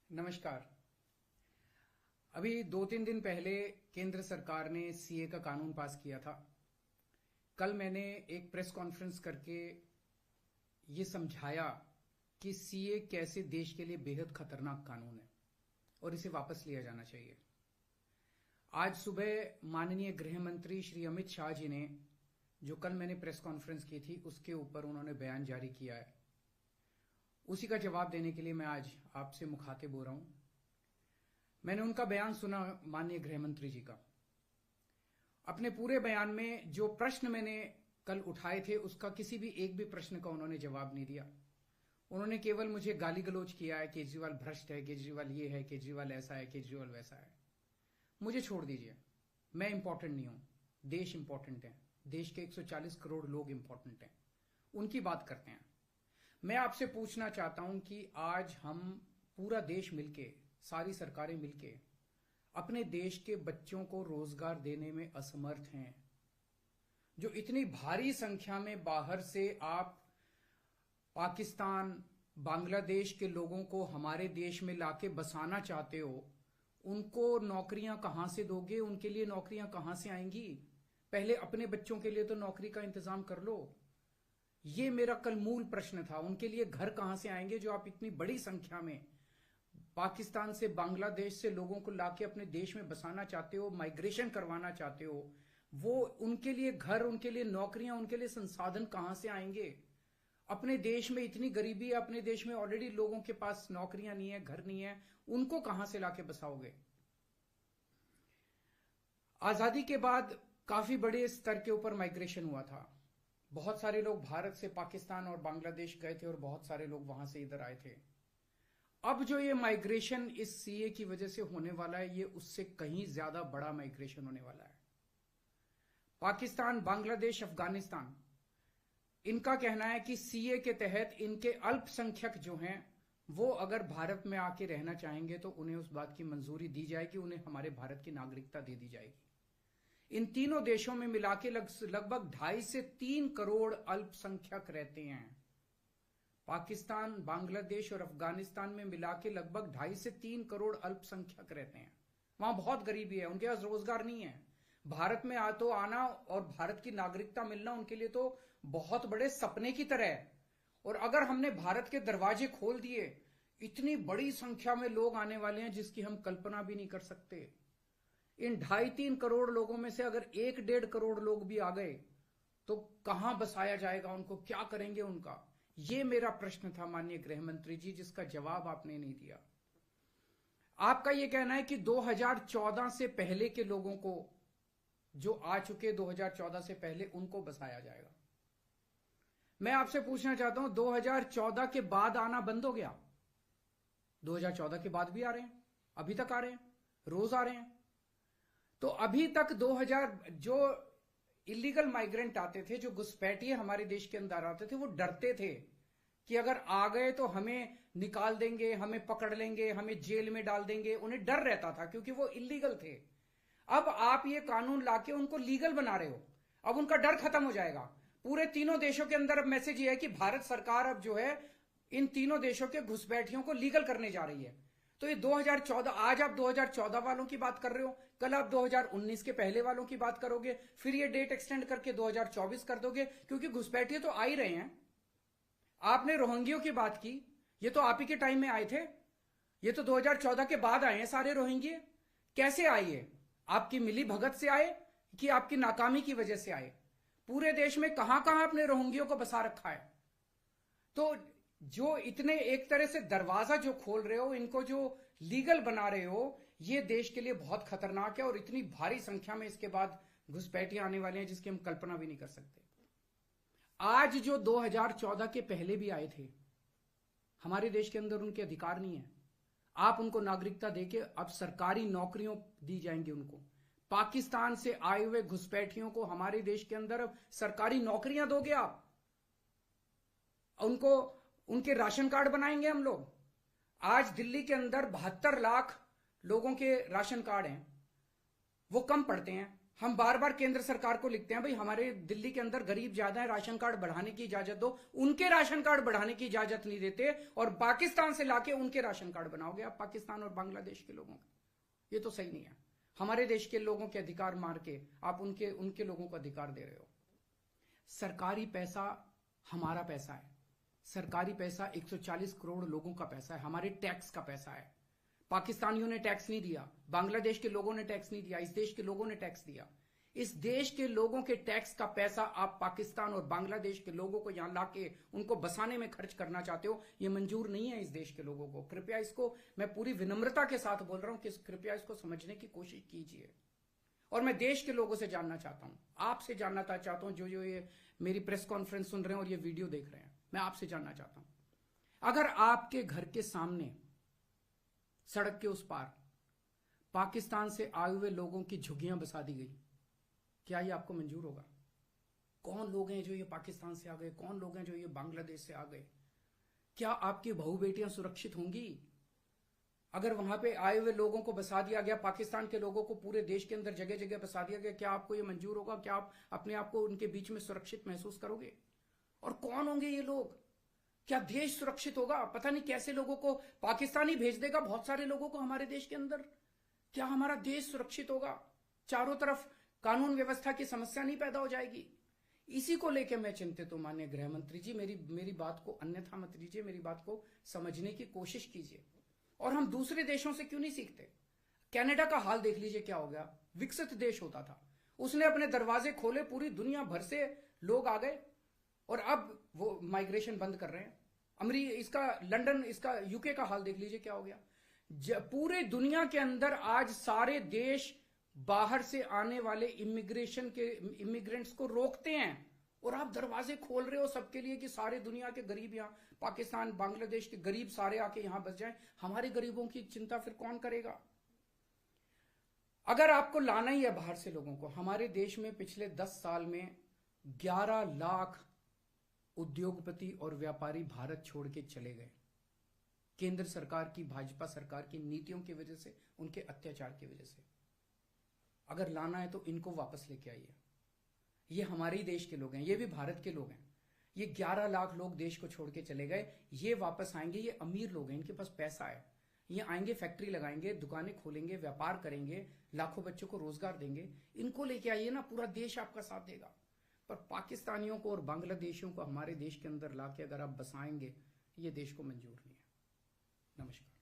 नमस्कार। अभी 2-3 दिन पहले केंद्र सरकार ने सीए का कानून पास किया था। कल मैंने एक प्रेस कॉन्फ्रेंस करके ये समझाया कि सीए कैसे देश के लिए बेहद खतरनाक कानून है और इसे वापस लिया जाना चाहिए। आज सुबह माननीय गृह मंत्री श्री अमित शाह जी ने, जो कल मैंने प्रेस कॉन्फ्रेंस की थी उसके ऊपर उन्होंने बयान जारी किया है, उसी का जवाब देने के लिए मैं आज आपसे मुखातिब हो रहा हूं। मैंने उनका बयान सुना, माननीय गृह मंत्री जी का। अपने पूरे बयान में जो प्रश्न मैंने कल उठाए थे उसका किसी भी एक भी प्रश्न का उन्होंने जवाब नहीं दिया। उन्होंने केवल मुझे गाली गलौज किया है, केजरीवाल भ्रष्ट है, केजरीवाल ये है, केजरीवाल ऐसा है, केजरीवाल वैसा है। मुझे छोड़ दीजिए, मैं इंपॉर्टेंट नहीं हूं, देश इंपॉर्टेंट है। देश के 140 करोड़ लोग इंपॉर्टेंट हैं, उनकी बात करते हैं। मैं आपसे पूछना चाहता हूं कि आज हम पूरा देश मिलके, सारी सरकारें मिलके अपने देश के बच्चों को रोजगार देने में असमर्थ हैं। जो इतनी भारी संख्या में बाहर से आप पाकिस्तान, बांग्लादेश के लोगों को हमारे देश में लाके बसाना चाहते हो, उनको नौकरियां कहां से दोगे? उनके लिए नौकरियां कहां से आएंगी? पहले अपने बच्चों के लिए तो नौकरी का इंतजाम कर लो। ये मेरा कल मूल प्रश्न था। उनके लिए घर कहां से आएंगे जो आप इतनी बड़ी संख्या में पाकिस्तान से, बांग्लादेश से लोगों को लाके अपने देश में बसाना चाहते हो, माइग्रेशन करवाना चाहते हो? वो उनके लिए घर, उनके लिए नौकरियां, उनके लिए संसाधन कहां से आएंगे? अपने देश में इतनी गरीबी है, अपने देश में ऑलरेडी लोगों के पास नौकरियां नहीं है, घर नहीं है, उनको कहां से लाके बसाओगे? आजादी के बाद काफी बड़े स्तर के ऊपर माइग्रेशन हुआ था। बहुत सारे लोग भारत से पाकिस्तान और बांग्लादेश गए थे और बहुत सारे लोग वहां से इधर आए थे। अब जो ये माइग्रेशन इस सीए की वजह से होने वाला है, ये उससे कहीं ज्यादा बड़ा माइग्रेशन होने वाला है। पाकिस्तान, बांग्लादेश, अफगानिस्तान, इनका कहना है कि सीए के तहत इनके अल्पसंख्यक जो हैं वो अगर भारत में आके रहना चाहेंगे तो उन्हें उस बात की मंजूरी दी जाएगी, उन्हें हमारे भारत की नागरिकता दे दी जाएगी। इन तीनों देशों में मिलाके लगभग 2.5 से 3 करोड़ अल्पसंख्यक रहते हैं। पाकिस्तान, बांग्लादेश और अफगानिस्तान में मिलाके लगभग 2.5 से 3 करोड़ अल्पसंख्यक रहते हैं। वहां बहुत गरीबी है, उनके पास रोजगार नहीं है। भारत में आना और भारत की नागरिकता मिलना उनके लिए तो बहुत बड़े सपने की तरह है। और अगर हमने भारत के दरवाजे खोल दिए, इतनी बड़ी संख्या में लोग आने वाले हैं जिसकी हम कल्पना भी नहीं कर सकते। इन 2.5-3 करोड़ लोगों में से अगर 1-1.5 करोड़ लोग भी आ गए तो कहां बसाया जाएगा उनको? क्या करेंगे उनका? ये मेरा प्रश्न था माननीय गृह मंत्री जी, जिसका जवाब आपने नहीं दिया। आपका यह कहना है कि 2014 से पहले के लोगों को, जो आ चुके 2014 से पहले, उनको बसाया जाएगा। मैं आपसे पूछना चाहता हूं, 2014 के बाद आना बंद हो गया? 2014 के बाद भी आ रहे हैं, अभी तक आ रहे हैं, रोज आ रहे हैं। तो अभी तक 2000 जो इलीगल माइग्रेंट आते थे, जो घुसपैठिए हमारे देश के अंदर आते थे, वो डरते थे कि अगर आ गए तो हमें निकाल देंगे, हमें पकड़ लेंगे, हमें जेल में डाल देंगे। उन्हें डर रहता था क्योंकि वो इलीगल थे। अब आप ये कानून लाके उनको लीगल बना रहे हो, अब उनका डर खत्म हो जाएगा। पूरे तीनों देशों के अंदर अब मैसेज ये है कि भारत सरकार अब जो है इन तीनों देशों के घुसपैठियों को लीगल करने जा रही है। तो ये 2014, आज आप 2014 वालों की बात कर रहे हो, कल आप 2019 के पहले वालों की बात करोगे, फिर ये डेट एक्सटेंड करके 2024 कर दोगे, क्योंकि घुसपैठिए तो आ ही रहे हैं। आपने रोहिंग्यों की बात की, ये तो आप ही के टाइम में आए थे, ये तो 2014 के बाद आए हैं सारे रोहिंग्ये। कैसे आए? आपकी मिली भगत से आए कि आपकी नाकामी की वजह से आए? पूरे देश में कहां कहां आपने रोहिंग्यों को बसा रखा है? तो जो इतने एक तरह से दरवाजा जो खोल रहे हो, इनको जो लीगल बना रहे हो, ये देश के लिए बहुत खतरनाक है। और इतनी भारी संख्या में इसके बाद घुसपैठिए आने वाले हैं जिसकी हम कल्पना भी नहीं कर सकते। आज जो 2014 के पहले भी आए थे, हमारे देश के अंदर उनके अधिकार नहीं है। आप उनको नागरिकता देके अब सरकारी नौकरियों दी जाएंगी उनको। पाकिस्तान से आए हुए घुसपैठियों को हमारे देश के अंदर अब सरकारी नौकरियां दोगे आप, उनको उनके राशन कार्ड बनाएंगे हम लोग। आज दिल्ली के अंदर 72 लाख लोगों के राशन कार्ड हैं, वो कम पड़ते हैं। हम बार बार केंद्र सरकार को लिखते हैं, भाई हमारे दिल्ली के अंदर गरीब ज्यादा है, राशन कार्ड बढ़ाने की इजाजत दो। उनके राशन कार्ड बढ़ाने की इजाजत नहीं देते और पाकिस्तान से लाके उनके राशन कार्ड बनाओगे आप, पाकिस्तान और बांग्लादेश के लोगों के। ये तो सही नहीं है। हमारे देश के लोगों के अधिकार मार के आप उनके लोगों को अधिकार दे रहे हो। सरकारी पैसा हमारा पैसा है। सरकारी पैसा 140 करोड़ लोगों का पैसा है, हमारे टैक्स का पैसा है। पाकिस्तानियों ने टैक्स नहीं दिया, बांग्लादेश के लोगों ने टैक्स नहीं दिया, इस देश के लोगों ने टैक्स दिया। इस देश के लोगों के टैक्स का पैसा आप पाकिस्तान और बांग्लादेश के लोगों को यहां लाके उनको बसाने में खर्च करना चाहते हो। यह मंजूर नहीं है इस देश के लोगों को। कृपया इसको, मैं पूरी विनम्रता के साथ बोल रहा हूं कि कृपया इसको समझने की कोशिश कीजिए। और मैं देश के लोगों से जानना चाहता हूं, आपसे जानना चाहता हूं, जो ये मेरी प्रेस कॉन्फ्रेंस सुन रहे हैं और ये वीडियो देख रहे हैं, मैं आपसे जानना चाहता हूं, अगर आपके घर के सामने सड़क के उस पार पाकिस्तान से आए हुए लोगों की झुग्गियां बसा दी गई, क्या ये आपको मंजूर होगा? कौन लोग हैं जो ये पाकिस्तान से आ गए? कौन लोग हैं जो ये बांग्लादेश से आ गए? क्या आपकी बहू बेटियां सुरक्षित होंगी? अगर वहां पे आए हुए लोगों को बसा दिया गया, पाकिस्तान के लोगों को पूरे देश के अंदर जगह जगह बसा दिया गया, क्या आपको ये मंजूर होगा? क्या आप अपने आप को उनके बीच में सुरक्षित महसूस करोगे? और कौन होंगे ये लोग? क्या देश सुरक्षित होगा? पता नहीं कैसे लोगों को पाकिस्तान ही भेज देगा, बहुत सारे लोगों को हमारे देश के अंदर। क्या हमारा देश सुरक्षित होगा? चारों तरफ कानून व्यवस्था की समस्या नहीं पैदा हो जाएगी? इसी को लेकर मैं चिंतित हूं माननीय गृह मंत्री जी। मेरी बात को अन्यथा मत लीजिए, मेरी बात को समझने की कोशिश कीजिए। और हम दूसरे देशों से क्यों नहीं सीखते? कनाडा का हाल देख लीजिए, क्या हो गया। विकसित देश होता था, उसने अपने दरवाजे खोले, पूरी दुनिया भर से लोग आ गए और अब वो माइग्रेशन बंद कर रहे हैं। इसका लंदन, इसका यूके का हाल देख लीजिए, क्या हो गया। पूरे दुनिया के अंदर आज सारे देश बाहर से आने वाले इमिग्रेंट्स को रोकते हैं और आप दरवाजे खोल रहे हो सबके लिए कि सारे दुनिया के गरीब यहां, पाकिस्तान बांग्लादेश के गरीब सारे आके यहां बस जाएं। हमारे गरीबों की चिंता फिर कौन करेगा? अगर आपको लाना ही है बाहर से लोगों को, हमारे देश में पिछले 10 साल में 11 लाख उद्योगपति और व्यापारी भारत छोड़ के चले गए। केंद्र सरकार की, भाजपा सरकार की नीतियों की वजह से, उनके अत्याचार की वजह से। अगर लाना है तो इनको वापस लेके आइए। ये हमारे ही देश के लोग हैं, ये भी भारत के लोग हैं। ये 11 लाख लोग देश को छोड़ के चले गए, ये वापस आएंगे। ये अमीर लोग हैं, इनके पास पैसा है। ये आएंगे, फैक्ट्री लगाएंगे, दुकानें खोलेंगे, व्यापार करेंगे, लाखों बच्चों को रोजगार देंगे। इनको लेके आइए ना, पूरा देश आपका साथ देगा। पर पाकिस्तानियों को और बांग्लादेशियों को हमारे देश के अंदर लाके अगर आप बसाएंगे, ये देश को मंजूर नहीं है। नमस्कार।